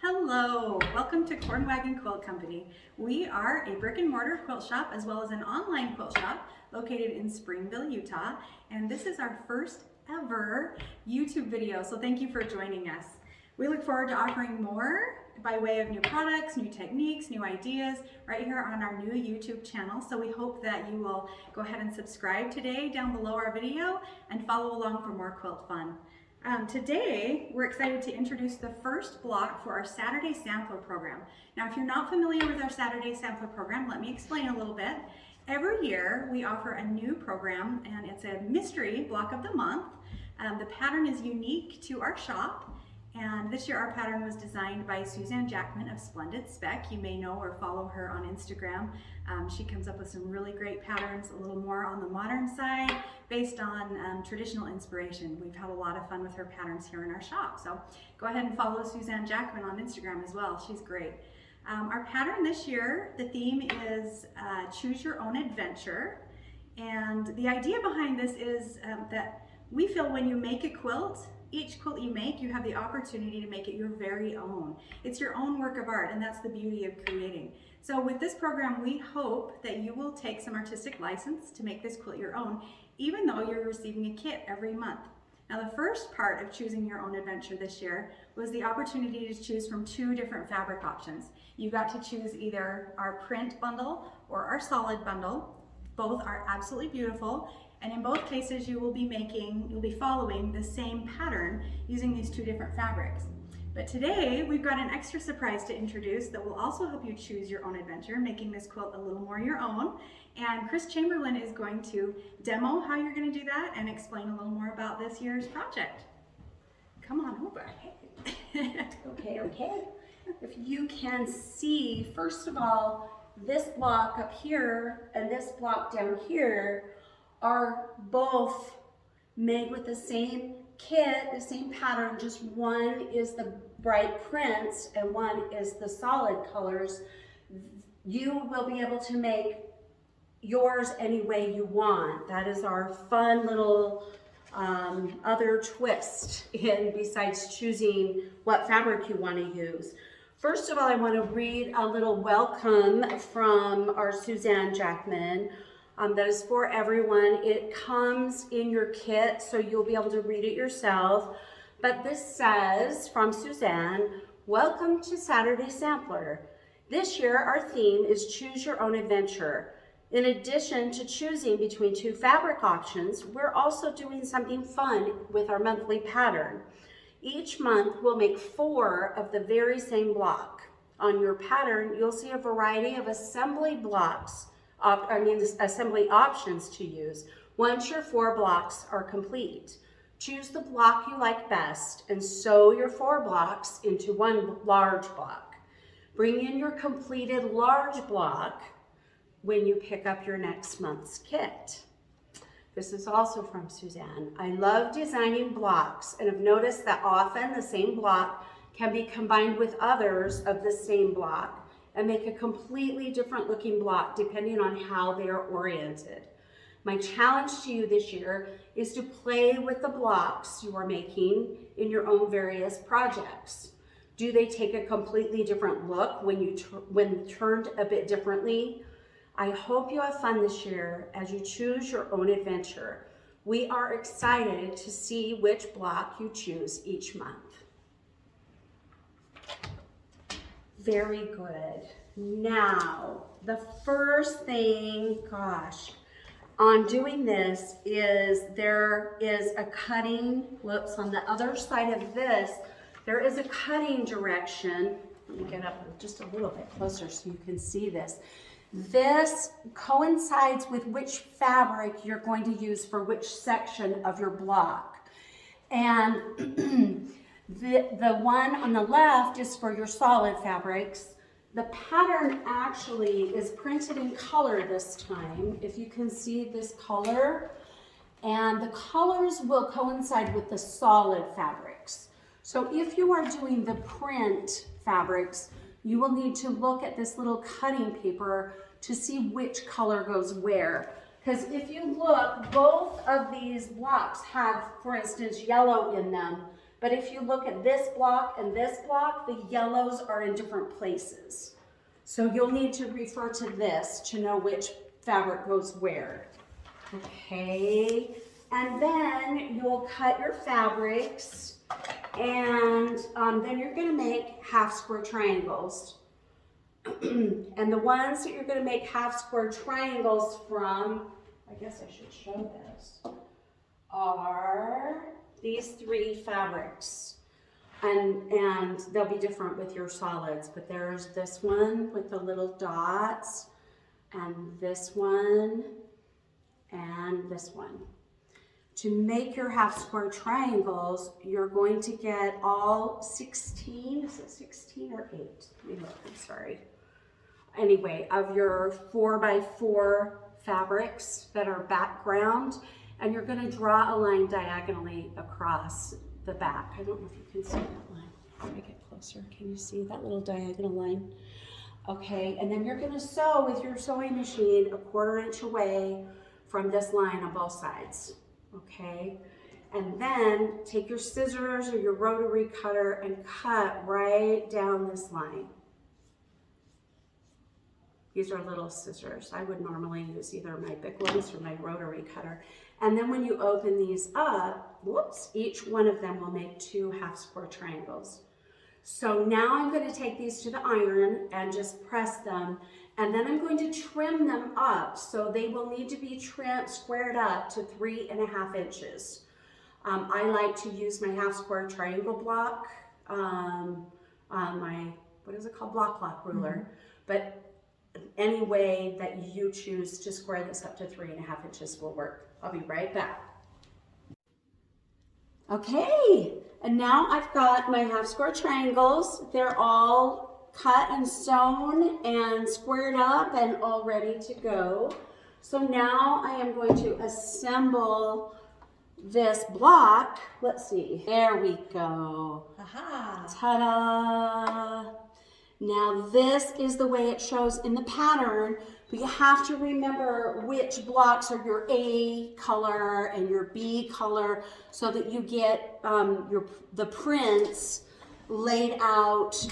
Hello, welcome to Wagon Quilt Company. We are a brick and mortar quilt shop as well as an online quilt shop located in Springville, Utah. And this is our first ever YouTube video, so thank you for joining us. We look forward to offering more by way of new products, new techniques, new ideas right here on our new YouTube channel. So we hope that you will go ahead and subscribe today down below our video and follow along for more quilt fun. Today, we're excited to introduce the first block for our Saturday Sampler program. Now, if you're not familiar with our Saturday Sampler program, let me explain a little bit. Every year, we offer a new program, and it's a mystery block of the month. The pattern is unique to our shop, and this year our pattern was designed by Suzanne Jackman of Splendid, Speck. You may know or follow her on Instagram. She comes up with some really great patterns, a little more on the modern side, based on traditional inspiration. We've had a lot of fun with her patterns here in our shop. So go ahead and follow Suzanne Jackman on Instagram as well. She's great. Our pattern this year, the theme is Choose Your Own Adventure. And the idea behind this is that we feel when you make a quilt, each quilt you make, you have the opportunity to make it your very own. It's your own work of art, and that's the beauty of creating. So with this program, we hope that you will take some artistic license to make this quilt your own, even though you're receiving a kit every month. Now, the first part of choosing your own adventure this year was the opportunity to choose from two different fabric options. You got to choose either our print bundle or our solid bundle. Both are absolutely beautiful. And in both cases, you'll be following the same pattern using these two different fabrics. But today, we've got an extra surprise to introduce that will also help you choose your own adventure, making this quilt a little more your own. And Chris Chamberlain is going to demo how you're going to do that and explain a little more about this year's project. Come on over. Okay. If you can see, first of all, this block up here and this block down here are both made with the same kit, the same pattern, just one is the bright prints and one is the solid colors. You will be able to make yours any way you want. That is our fun little other twist in besides choosing what fabric you want to use. First of all, I want to read a little welcome from our Suzanne Jackman. That is for everyone. It comes in your kit, so you'll be able to read it yourself. But this says, from Suzanne, welcome to Saturday Sampler. This year, our theme is Choose Your Own Adventure. In addition to choosing between two fabric options, we're also doing something fun with our monthly pattern. Each month, we'll make 4 of the very same block. On your pattern, you'll see a variety of assembly options to use once your 4 blocks are complete. Choose the block you like best and sew your 4 blocks into one large block. Bring in your completed large block when you pick up your next month's kit. This is also from Suzanne. I love designing blocks and have noticed that often the same block can be combined with others of the same block and make a completely different looking block depending on how they are oriented. My challenge to you this year is to play with the blocks you are making in your own various projects. Do they take a completely different look when turned a bit differently? I hope you have fun this year as you choose your own adventure. We are excited to see which block you choose each month. Very good. Now, the first thing, on doing this is there is a cutting, on the other side of this, there is a cutting direction. Let me get up just a little bit closer so you can see this. This coincides with which fabric you're going to use for which section of your block. And the one on the left is for your solid fabrics. The pattern actually is printed in color this time, if you can see this color. And the colors will coincide with the solid fabrics. So if you are doing the print fabrics, you will need to look at this little cutting paper to see which color goes where. Because if you look, both of these blocks have, for instance, yellow in them. But if you look at this block and this block, the yellows are in different places. So you'll need to refer to this to know which fabric goes where. Okay, and then you'll cut your fabrics, and then you're going to make half square triangles. And the ones that you're going to make half square triangles from, I guess I should show this, are these 3 fabrics. And they'll be different with your solids, but there's this one with the little dots, and this one, and this one. To make your half square triangles, you're going to get all 16, is it 16 or 8? Let me look, I'm sorry. Anyway, of your 4x4 fabrics that are background, and you're going to draw a line diagonally across the back. I don't know if you can see that line. Let me get closer. Can you see that little diagonal line? Okay, and then you're going to sew with your sewing machine a 1/4 inch away from this line on both sides. Okay, and then take your scissors or your rotary cutter and cut right down this line. These are little scissors. I would normally use either my big ones or my rotary cutter. And then when you open these up, whoops, each one of them will make 2 half square triangles. So now I'm going to take these to the iron and just press them, and then I'm going to trim them up. So they will need to be squared up to 3.5 inches. I like to use my half square triangle block, my, what is it called, block ruler. But any way that you choose to square this up to 3.5 inches will work. I'll be right back. Okay, and now I've got my half square triangles. They're all cut and sewn and squared up and all ready to go. So now I am going to assemble this block. Let's see, there we go. Aha! Ta-da! Now this is the way it shows in the pattern, but you have to remember which blocks are your A color and your B color so that you get the prints laid out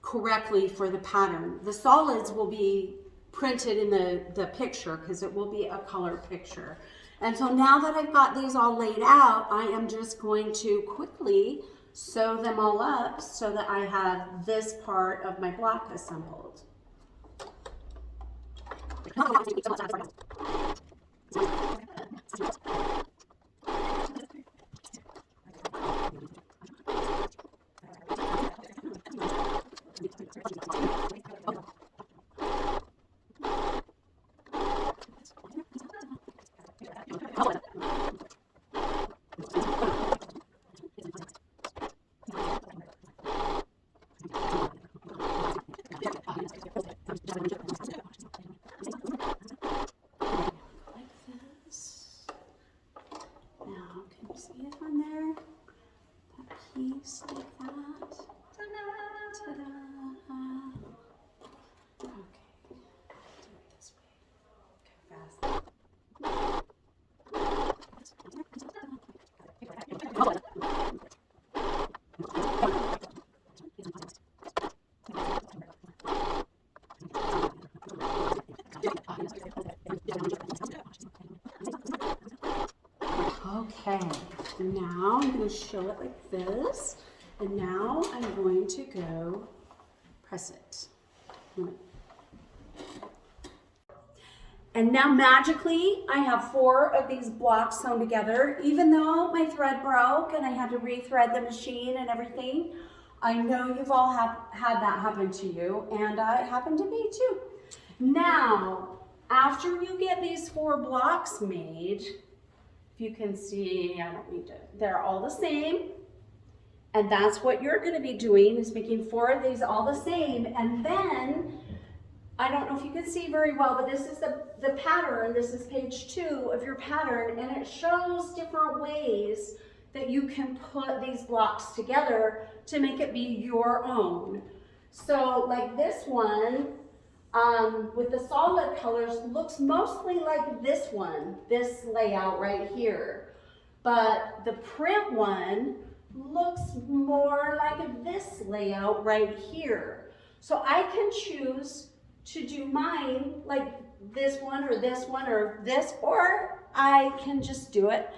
correctly for the pattern. The solids will be printed in the picture because it will be a color picture. And so now that I've got these all laid out, I am just going to quickly sew them all up so that I have this part of my block assembled. Piece like that. Ta-da! Ta-da! Okay, do it this way. Okay, fast. Okay, now I'm going to show it like this, and now I'm going to go press it. And now magically, I have 4 of these blocks sewn together. Even though my thread broke and I had to rethread the machine and everything, I know you've all had that happen to you, and it happened to me too. Now, after you get these 4 blocks made, if you can see, I don't need to, they're all the same. And that's what you're going to be doing, is making 4 of these all the same. And then, I don't know if you can see very well, but this is the pattern. This is page 2 of your pattern, and it shows different ways that you can put these blocks together to make it be your own. So like this one, with the solid colors, looks mostly like this one, this layout right here. but the print one looks more like this layout right here. So I can choose to do mine like this one or this one or this, or I can just do it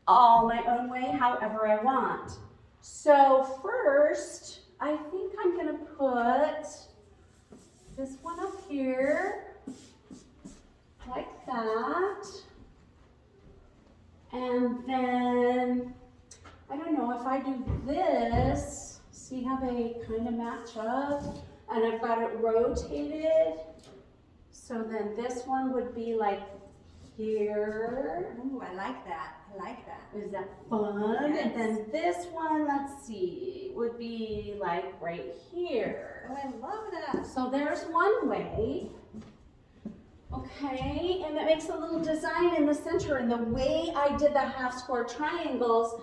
all my own way, however I want. So first, I think I'm gonna put this one up here, like that. And then, I don't know, if I do this, see how they kind of match up? And I've got it rotated. So then this one would be like here. Ooh, I like that. I like that. Is that fun? Yes. And then this one, let's see, would be like right here. Oh, I love that. So there's one way. Okay, and it makes a little design in the center. And the way I did the half square triangles,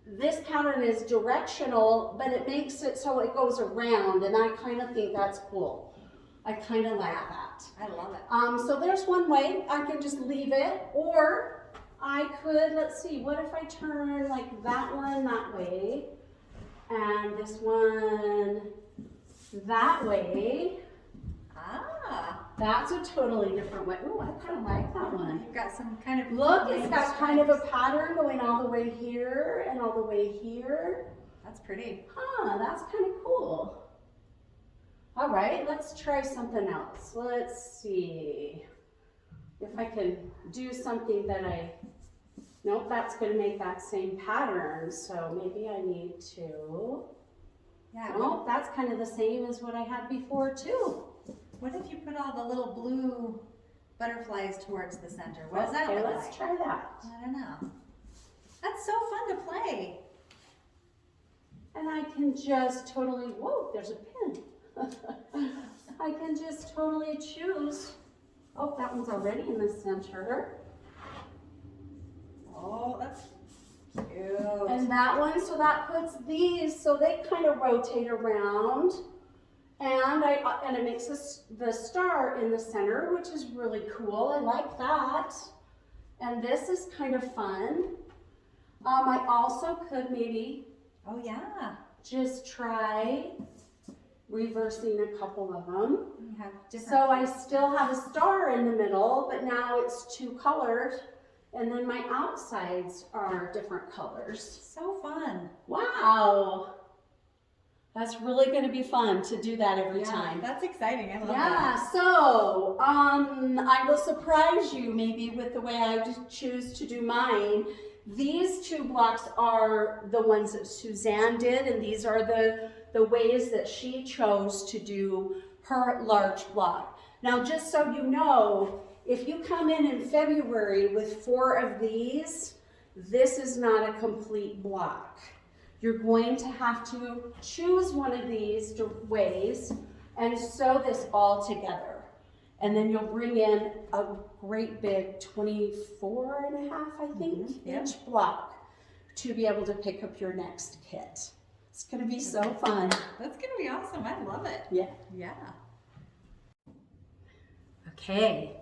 this pattern is directional, but it makes it so it goes around, and I kind of think that's cool. I kind of like that. I love it. So there's one way. I can just leave it, or I could, let's see, what if I turn like that one that way, and this one that way? Ah. That's a totally different way. Ooh, I kind of like that one. You've got some kind of... Look, it's got kind of a pattern going all the way here and all the way here. That's pretty. Huh, that's kind of cool. All right, let's try something else. Let's see if I can do something that nope, that's going to make that same pattern. So maybe I need to, Yeah. nope, that's kind of the same as what I had before too. What if you put all the little blue butterflies towards the center? What does that Okay, look let's like? try that. I don't know. That's so fun to play. And I can just totally, whoa, there's a pin. I can just totally choose. Oh, that one's already in the center. Oh, that's cute. And that one, so that puts these, so they kind of rotate around. And it makes the star in the center, which is really cool. I like that. And this is kind of fun. I also could maybe Oh, yeah. just try reversing a couple of them. You have different... So I still have a star in the middle, but now it's two colored. And then my outsides are different colors. So fun. Wow. That's really going to be fun to do that every time. That's exciting. I love Yeah, that. so I will surprise you maybe with the way I choose to do mine. These two blocks are the ones that Suzanne did, and these are the ways that she chose to do her large block. Now, just so you know, if you come in February with 4 of these, this is not a complete block. You're going to have to choose one of these ways and sew this all together. And then you'll bring in a great big 24 and a half, I think, inch block to be able to pick up your next kit. It's going to be so fun. That's going to be awesome. I love it. Yeah. Yeah. Okay,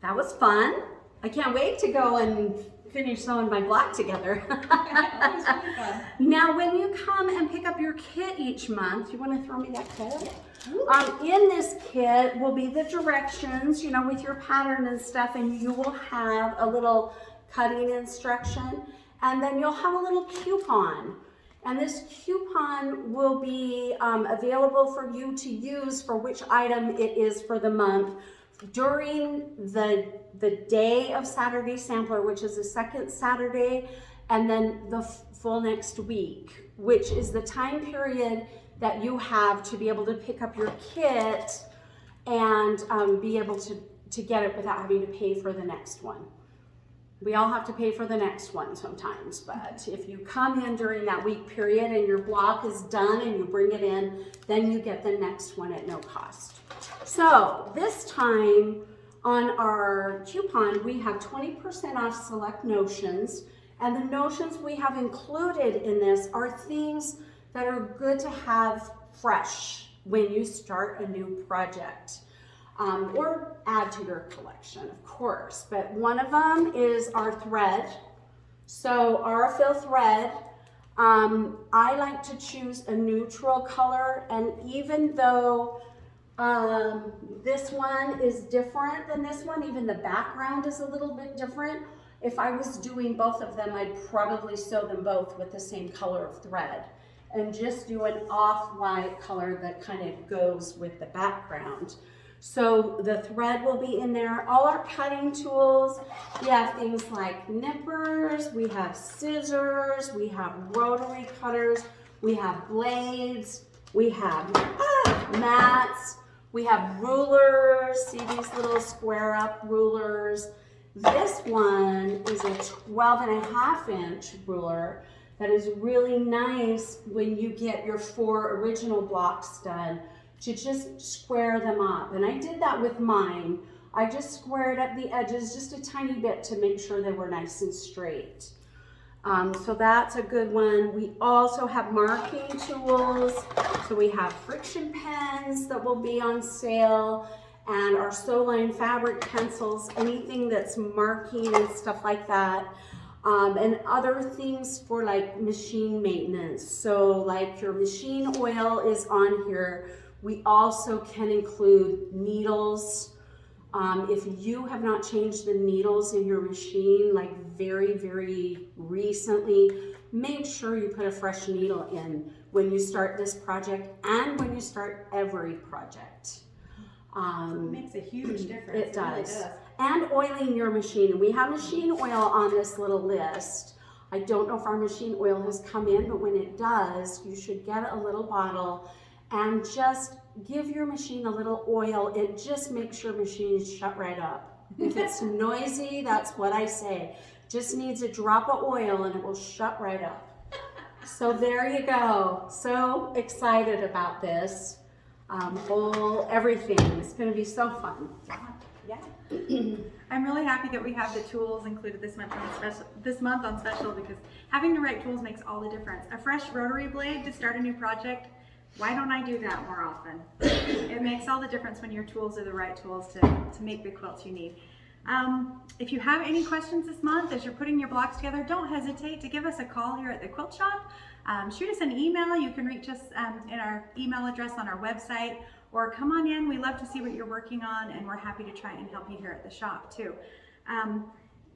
that was fun. I can't wait to go and finish sewing my block together. That was really fun. Now, when you come and pick up your kit each month, you want to throw me that kit? In this kit will be the directions, you know, with your pattern and stuff, and you will have a little cutting instruction, and then you'll have a little coupon. And this coupon will be available for you to use for which item it is for the month during the day of Saturday Sampler, which is the second Saturday, and then the full next week, which is the time period that you have to be able to pick up your kit and be able to get it without having to pay for the next one. We all have to pay for the next one sometimes, but if you come in during that week period and your block is done and you bring it in, then you get the next one at no cost. So this time on our coupon, we have 20% off select notions, and the notions we have included in this are things that are good to have fresh when you start a new project. Or add to your collection, of course. But one of them is our thread. So our fill thread, I like to choose a neutral color, and even though this one is different than this one, even the background is a little bit different. If I was doing both of them, I'd probably sew them both with the same color of thread and just do an off-white color that kind of goes with the background. So the thread will be in there. All our cutting tools, we have things like nippers, we have scissors, we have rotary cutters, we have blades, we have mats, we have rulers. See these little square up rulers? This one is a 12.5-inch ruler that is really nice when you get your 4 original blocks done, to just square them up. And I did that with mine. I just squared up the edges just a tiny bit to make sure they were nice and straight. So that's a good one. We also have marking tools. So we have friction pens that will be on sale, and our Sewline fabric pencils, anything that's marking and stuff like that. And other things for like machine maintenance. So like your machine oil is on here. We also can include needles. If you have not changed the needles in your machine like very, very recently, make sure you put a fresh needle in when you start this project and when you start every project. It makes a huge difference. It does. Really does. And oiling your machine. We have machine oil on this little list. I don't know if our machine oil has come in, but when it does, you should get a little bottle and just give your machine a little oil. It just makes your machine shut right up. If it's noisy, that's what I say. Just needs a drop of oil and it will shut right up. So there you go. So excited about this. Everything. It's going to be so fun. Yeah. I'm really happy that we have the tools included this month on special, because having the right tools makes all the difference. A fresh rotary blade to start a new project, why don't I do that more often? It makes all the difference when your tools are the right tools to make the quilts you need. If you have any questions this month as you're putting your blocks together, don't hesitate to give us a call here at the Quilt Shop. Shoot us an email. You can reach us in our email address on our website, or come on in. We love to see what you're working on, and we're happy to try and help you here at the shop too.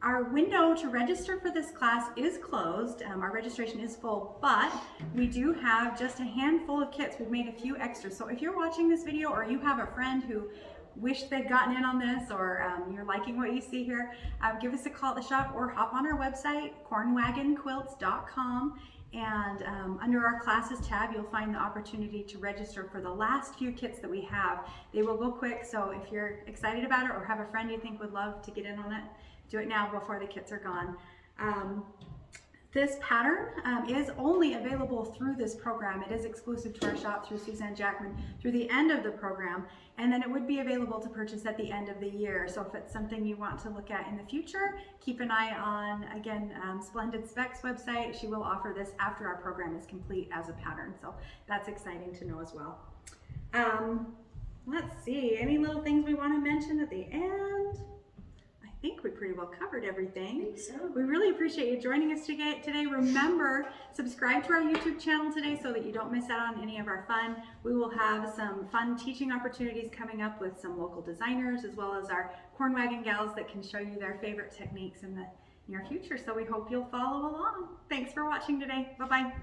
Our window to register for this class is closed. Our registration is full, but we do have just a handful of kits. We've made a few extras. So if you're watching this video, or you have a friend who wish they'd gotten in on this, or you're liking what you see here, give us a call at the shop or hop on our website, cornwagonquilts.com. And under our classes tab, you'll find the opportunity to register for the last few kits that we have. They will go quick, so if you're excited about it or have a friend you think would love to get in on it, do it now before the kits are gone. This pattern is only available through this program. It is exclusive to our shop through Suzanne Jackman through the end of the program, and then it would be available to purchase at the end of the year. So if it's something you want to look at in the future, keep an eye on, again, Splendid Speck's website. She will offer this after our program is complete as a pattern. So that's exciting to know as well. Let's see, any little things we want to mention at the end? I think we pretty well covered everything. I think so. We really appreciate you joining us today. Remember, subscribe to our YouTube channel today so that you don't miss out on any of our fun. We will have some fun teaching opportunities coming up with some local designers, as well as our Corn Wagon gals that can show you their favorite techniques in the near future. So we hope you'll follow along. Thanks for watching today. Bye-bye.